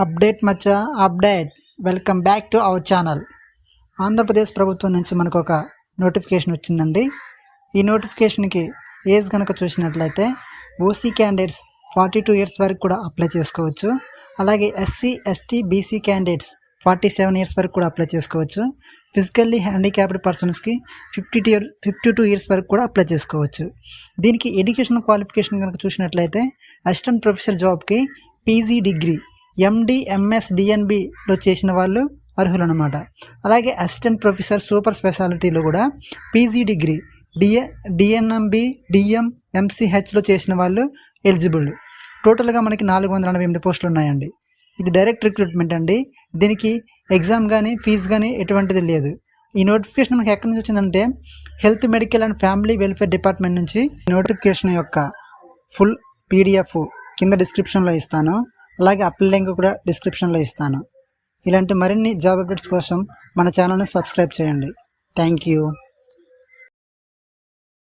Update Maccha update welcome back to our channel. Andhra Pradesh ప్రభుత్వం నుంచి మనకు ఒక నోటిఫికేషన్ వచ్చిందండి. ఈ నోటిఫికేషన్కి ఏజ్ కనుక చూసినట్లయితే ఓసీ క్యాండిడేట్స్ 42 ఇయర్స్ వరకు కూడా అప్లై చేసుకోవచ్చు. అలాగే SC ST BC candidates 47 years వరకు కూడా అప్లై చేసుకోవచ్చు. ఫిజికల్లీ హ్యాండిక్యాప్డ్ పర్సన్స్కి 52 ఇయర్స్ వరకు కూడా అప్లై చేసుకోవచ్చు. దీనికి ఎడ్యుకేషన్ క్వాలిఫికేషన్ కనుక చూసినట్లయితే అసిస్టెంట్ ప్రొఫెసర్ జాబ్కి పీజీ డిగ్రీ ఎండి ఎంఎస్ డిఎన్బిలో చేసిన వాళ్ళు అర్హులు అనమాట. అలాగే అసిస్టెంట్ ప్రొఫెసర్ సూపర్ స్పెషాలిటీలో కూడా పీజీ డిగ్రీ డిఎన్ఎంబి డిఎం ఎంసీహెచ్లో చేసిన వాళ్ళు ఎలిజిబుల్. టోటల్గా మనకి 488 పోస్టులు ఉన్నాయండి. ఇది డైరెక్ట్ రిక్రూట్మెంట్ అండి. దీనికి ఎగ్జామ్ కానీ ఫీజు కానీ ఎటువంటిది లేదు. ఈ నోటిఫికేషన్ మనకి ఎక్కడి నుంచి వచ్చిందంటే health medical and family welfare department నుంచి. నోటిఫికేషన్ యొక్క ఫుల్ పీడిఎఫ్ కింద డిస్క్రిప్షన్లో ఇస్తాను. అలాగే అప్లై లింక్ కూడా డిస్క్రిప్షన్లో ఇస్తాను. ఇలాంటి మరిన్ని జాబ్ అప్డేట్స్ కోసం మన ఛానల్ని సబ్స్క్రైబ్ చేయండి. Thank you.